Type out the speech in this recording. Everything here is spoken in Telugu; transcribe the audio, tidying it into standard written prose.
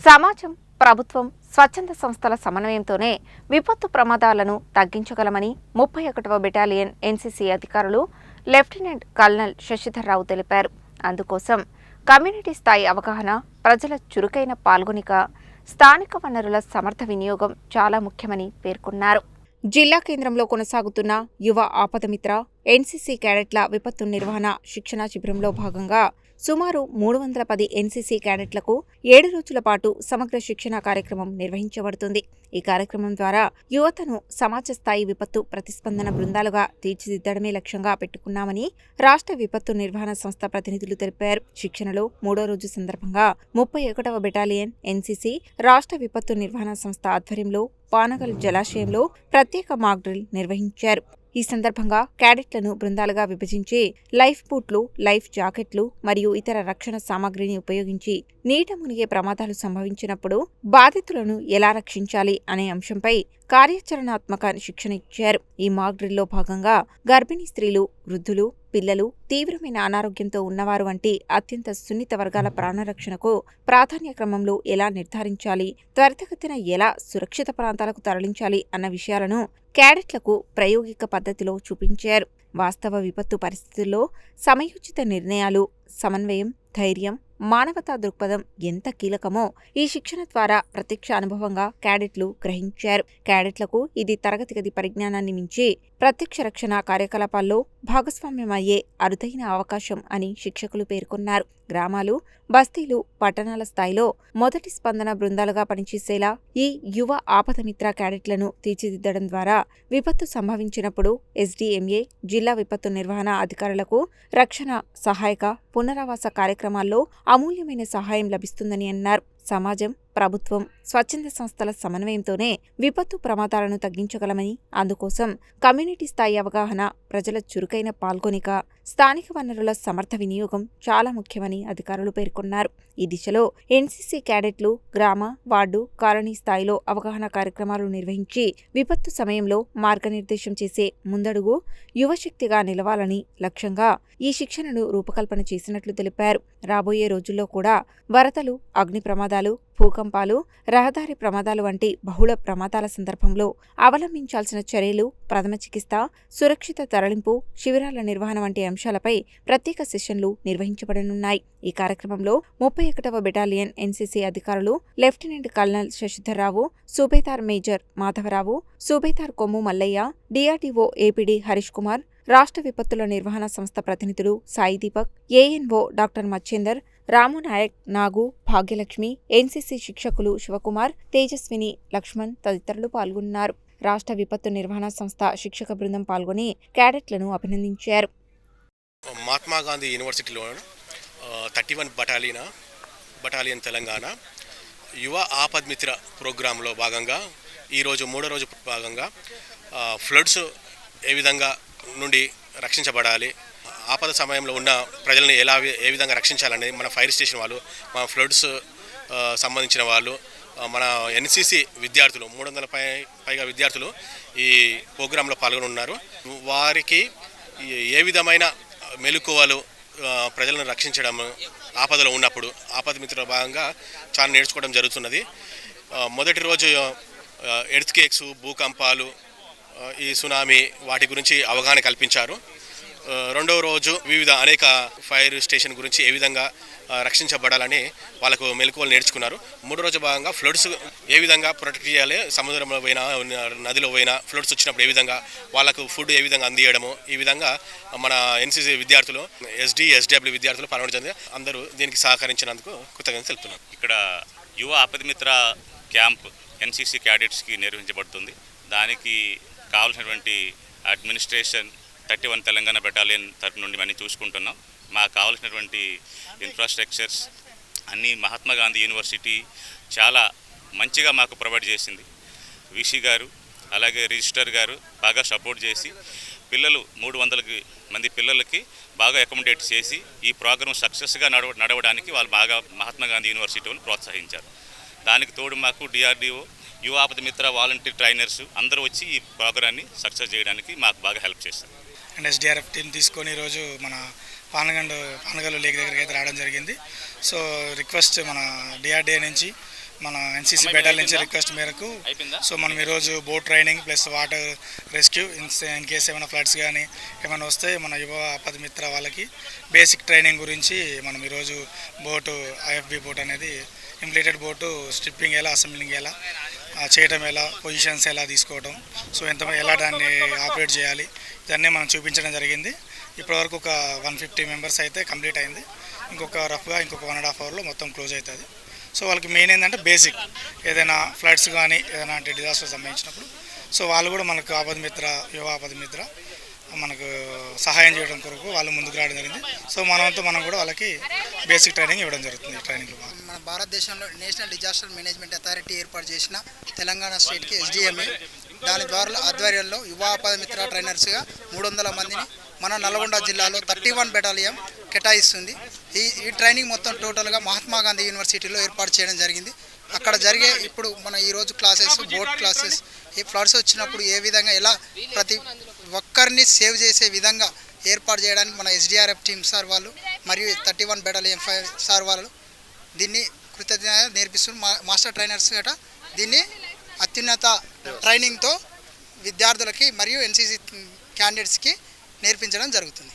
సమాజం, ప్రభుత్వం, స్వచ్ఛంద సంస్థల సమన్వయంతోనే విపత్తు ప్రమాదాలను తగ్గించగలమని 31వ బెటాలియన్ ఎన్సీసీ అధికారులు లెఫ్టినెంట్ కల్నల్ శశిధర్రావు తెలిపారు. అందుకోసం కమ్యూనిటీ స్థాయి అవగాహన, ప్రజల చురుకైన పాల్గొనిక, స్థానిక వనరుల సమర్థ వినియోగం చాలా ముఖ్యమని పేర్కొన్నారు. జిల్లా కేంద్రంలో కొనసాగుతున్న యువ ఆపదమిత్ర ఎన్సీసీ క్యాడెట్ల విపత్తు నిర్వహణ శిక్షణా శిబిరంలో భాగంగా సుమారు 310 ఎన్సీసీ క్యాడెట్లకు 7 రోజుల పాటు సమగ్ర శిక్షణా కార్యక్రమం నిర్వహించబడుతుంది. ఈ కార్యక్రమం ద్వారా యువతను సమాజ స్థాయి విపత్తు ప్రతిస్పందన బృందాలుగా తీర్చిదిద్దడమే లక్ష్యంగా పెట్టుకున్నామని రాష్ట్ర విపత్తు నిర్వహణ సంస్థ ప్రతినిధులు తెలిపారు. శిక్షణలో 3వ రోజు సందర్భంగా 31వ బెటాలియన్ ఎన్సీసీ రాష్ట్ర విపత్తు నిర్వహణ సంస్థ ఆధ్వర్యంలో పానగల్ జలాశయంలో ప్రత్యేక మాక్ డ్రిల్ నిర్వహించారు. ఈ సందర్భంగా క్యాడెట్లను బృందాలుగా విభజించి లైఫ్ బూట్లు, లైఫ్ జాకెట్లు మరియు ఇతర రక్షణ సామాగ్రిని ఉపయోగించి నీట మునిగే ప్రమాదాలు సంభవించినప్పుడు బాధితులను ఎలా రక్షించాలి అనే అంశంపై కార్యాచరణాత్మక శిక్షణ ఇచ్చారు. ఈ మాక్ డ్రిల్లో భాగంగా గర్భిణీ స్త్రీలు, వృద్ధులు, పిల్లలు, తీవ్రమైన అనారోగ్యంతో ఉన్నవారు వంటి అత్యంత సున్నిత వర్గాల ప్రాణరక్షణకు ప్రాధాన్య క్రమంలో ఎలా నిర్ధారించాలి, త్వరితగతిన ఎలా సురక్షిత ప్రాంతాలకు తరలించాలి అన్న విషయాలను క్యాడెట్లకు ప్రాయోగిక పద్ధతిలో చూపించారు. వాస్తవ విపత్తు పరిస్థితుల్లో సమయోచిత నిర్ణయాలు, సమన్వయం, ధైర్యం, మానవతా దృక్పథం ఎంత కీలకమో ఈ శిక్షణ ద్వారా ప్రత్యక్ష అనుభవంగా క్యాడెట్లు గ్రహించారు. క్యాడెట్లకు ఇది తరగతి గది పరిజ్ఞానాన్ని మించి ప్రత్యక్ష రక్షణ కార్యకలాపాల్లో భాగస్వామ్యమయ్యే అరుదైన అవకాశం అని శిక్షకులు పేర్కొన్నారు. గ్రామాలు, బస్తీలు, పట్టణాల స్థాయిలో మొదటి స్పందన బృందాలుగా పనిచేసేలా ఈ యువ ఆపదమిత్ర క్యాడెట్లను తీర్చిదిద్దడం ద్వారా విపత్తు సంభవించినప్పుడు ఎస్డీఎంఏ, జిల్లా విపత్తు నిర్వహణ అధికారులకు రక్షణ, సహాయక, పునరావాస కార్యక్రమాల్లో అమూల్యమైన సహాయం లభిస్తుందని అన్నారు. సమాజం, ప్రభుత్వం, స్వచ్ఛంద సంస్థల సమన్వయంతోనే విపత్తు ప్రమాదాలను తగ్గించగలమని, అందుకోసం కమ్యూనిటీ స్థాయి అవగాహన, ప్రజల చురుకైన పాల్గొనిక, స్థానిక వనరుల సమర్థ వినియోగం చాలా ముఖ్యమని అధికారులు పేర్కొన్నారు. ఈ దిశలో ఎన్సీసీ క్యాడెట్లు గ్రామ, వార్డు, కాలనీ స్థాయిలో అవగాహన కార్యక్రమాలు నిర్వహించి విపత్తు సమయంలో మార్గనిర్దేశం చేసే ముందడుగు యువశక్తిగా నిలవాలని లక్ష్యంగా ఈ శిక్షణను రూపకల్పన చేసినట్లు తెలిపారు. రాబోయే రోజుల్లో కూడా వరదలు, అగ్ని ప్రమాదాలు, భూకంపాలు, రహదారి ప్రమాదాలు వంటి బహుళ ప్రమాదాల సందర్భంలో అవలంబించాల్సిన చర్యలు, ప్రథమ చికిత్స, సురక్షిత తరలింపు, శిబిరాల నిర్వహణ వంటి అంశాలపై ప్రత్యేక సెషన్లు నిర్వహించబడనున్నాయి. ఈ కార్యక్రమంలో 31వ బెటాలియన్ ఎన్సీసీ అధికారులు lieutenant colonel Sasidharrao, సూబేదార్ major Madhavarao, సూబేదార్ కొమ్ము మల్లయ్య, డిఆర్డీఓ ఏపీడీ హరీష్ కుమార్, రాష్ట్ర విపత్తుల నిర్వహణ సంస్థ ప్రతినిధులు సాయి దీపక్, ఏఎన్ఓ డాక్టర్ మచ్చేందర్, రామునాయక్, నాగు, భాగ్యలక్ష్మి, ఎన్సీసీ శిక్షకులు శివకుమార్, తేజస్విని, లక్ష్మణ్ తదితరులు పాల్గొన్నారు. రాష్ట్ర విపత్తు నిర్వహణ సంస్థ శిక్షక బృందం పాల్గొని క్యాడెట్లను అభినందించారు. మహాత్మా గాంధీ యూనివర్సిటీలో 31 బటాలియన్ తెలంగాణ యువ ఆపద్మిత్ర ప్రోగ్రాంలో భాగంగా ఈరోజు 3వ రోజు భాగంగా ఫ్లడ్స్ ఏ విధంగా నుండి రక్షించబడాలి, ఆపద సమయంలో ఉన్న ప్రజల్ని ఏ విధంగా రక్షించాలని మన ఫైర్ స్టేషన్ వాళ్ళు, మన ఫ్లడ్స్ సంబంధించిన వాళ్ళు, మన ఎన్సీసీ విద్యార్థులు 300 పైగా విద్యార్థులు ఈ ప్రోగ్రాంలో పాల్గొని ఉన్నారు. వారికి ఏ విధమైన మెలకువలు ప్రజలను రక్షించడం, ఆపదలో ఉన్నప్పుడు ఆపద మిత్రుల భాగంగా చాలా నేర్చుకోవడం జరుగుతున్నది. మొదటి రోజు ఎర్త్కేక్స్, భూకంపాలు, ఈ సునామీ వాటి గురించి అవగాహన కల్పించారు. రెండవ రోజు వివిధ అనేక ఫైర్ స్టేషన్ గురించి ఏ విధంగా రక్షించబడాలని వాళ్ళకు మెలకువలు నేర్చుకున్నారు. 3వ రోజు భాగంగా ఫ్లడ్స్ ఏ విధంగా ప్రొటెక్ట్ చేయాలి, సముద్రంలో పోయినా నదిలో పోయినా ఫ్లడ్స్ వచ్చినప్పుడు ఏ విధంగా వాళ్ళకు ఫుడ్ ఏ విధంగా అందియడము, ఈ విధంగా మన ఎన్సీసీ విద్యార్థులు, ఎస్డబ్ల్యూ విద్యార్థులు పాల్గొనడం, అందరూ దీనికి సహకరించినందుకు కృతజ్ఞతలు తెలుపుతున్నారు. ఇక్కడ యువ ఆపదమిత్ర క్యాంప్ ఎన్సీసీ క్యాడెట్స్కి నిర్వహించబడుతుంది. దానికి కావాల్సినటువంటి అడ్మినిస్ట్రేషన్ 31 తెలంగాణ బెటాలియన్ తరఫు నుండి మనం చూసుకుంటున్నాం. మాకు కావాల్సినటువంటి ఇన్ఫ్రాస్ట్రక్చర్స్ అన్నీ మహాత్మా గాంధీ యూనివర్సిటీ చాలా మంచిగా మాకు ప్రొవైడ్ చేసింది. వీసీ గారు అలాగే రిజిస్టర్ గారు బాగా సపోర్ట్ చేసి పిల్లలు 300 మంది పిల్లలకి బాగా అకామిడేట్ చేసి ఈ ప్రోగ్రాం సక్సెస్గా నడవడానికి వాళ్ళు బాగా మహాత్మా గాంధీ యూనివర్సిటీ వాళ్ళు ప్రోత్సహించారు. దానికి తోడు మాకు డిఆర్డీఓ, యువ ఆపదమిత్ర వాలంటీర్ ట్రైనర్స్ అందరూ వచ్చి ఈ ప్రోగ్రాన్ని సక్సెస్ చేయడానికి మాకు బాగా హెల్ప్ చేస్తారు. అండ్ ఎస్డిఆర్ఎఫ్ టీం తీసుకొని ఈరోజు మన పానగల్ లేక్ దగ్గరికి అయితే రావడం జరిగింది. సో రిక్వెస్ట్ మన డిఆర్డీఏ నుంచి మన ఎన్సీసీ బెటాలియన్ నుంచి రిక్వెస్ట్ మేరకు సో మనం ఈరోజు boat training plus water rescue in case ఏమైనా ఫ్లడ్స్ కానీ ఏమైనా వస్తే మన యువ ఆపద మిత్ర వాళ్ళకి బేసిక్ ట్రైనింగ్ గురించి మనం ఈరోజు బోటు ఐఎఫ్బి బోట్ అనేది ఇంప్లీటెడ్ బోటు స్ట్రిప్పింగ్ ఎలా అసెంబ్లింగ్ ఎలా చేయడం ఎలా పొజిషన్స్ ఎలా తీసుకోవడం సో ఎలా దాన్ని ఆపరేట్ చేయాలి ఇవన్నీ మనం చూపించడం జరిగింది. ఇప్పటివరకు ఒక 150 మెంబర్స్ అయితే కంప్లీట్ అయింది. ఇంకొక రఫ్గా ఇంకొక 1.5 అవర్లో మొత్తం క్లోజ్ అవుతుంది. సో వాళ్ళకి మెయిన్ ఏంటంటే బేసిక్ ఏదైనా ఫ్లడ్స్ కానీ ఏదైనా అంటే డిజాస్టర్ సంబంధించినప్పుడు సో వాళ్ళు కూడా మనకు యువ ఆపద మిత్ర మనకు సహాయం చేయడం కొరకు వాళ్ళు ముందుకు రావడం జరిగింది. సో మనం కూడా వాళ్ళకి బేసిక్ ట్రైనింగ్ ఇవ్వడం జరుగుతుంది. ట్రైనింగ్లో మన భారతదేశంలో నేషనల్ డిజాస్టర్ మేనేజ్మెంట్ అథారిటీ ఏర్పాటు చేసిన తెలంగాణ స్టేట్కి ఎస్డిఎంఏ దాని ద్వారా ఆధ్వర్యంలో యువ ఆపద మిత్ర ట్రైనర్స్గా 300 మందిని మన నల్గొండ జిల్లాలో 31 బెటాలియన్ కేటాయిస్తుంది. ఈ ట్రైనింగ్ మొత్తం టోటల్గా మహాత్మా గాంధీ యూనివర్సిటీలో ఏర్పాటు చేయడం జరిగింది. అక్కడ జరిగే ఇప్పుడు మన ఈరోజు క్లాసెస్ బోట్ క్లాసెస్ ఈ ఫ్లడ్స్ వచ్చినప్పుడు ఏ విధంగా ఎలా ప్రతి ఒక్కరిని సేవ్ చేసే విధంగా ఏర్పాటు చేయడానికి మన ఎస్డిఆర్ఎఫ్ టీమ్ సార్ వాళ్ళు మరియు 31 బెటాలియన్ సార్ వాళ్ళు దీన్ని కృతజ్ఞత నేర్పిస్తున్నారు. మాస్టర్ ట్రైనర్స్ గట దీన్ని అత్యున్నత ట్రైనింగ్తో విద్యార్థులకి మరియు ఎన్సీసీ క్యాండిడేట్స్కి నేర్పించడం జరుగుతుంది.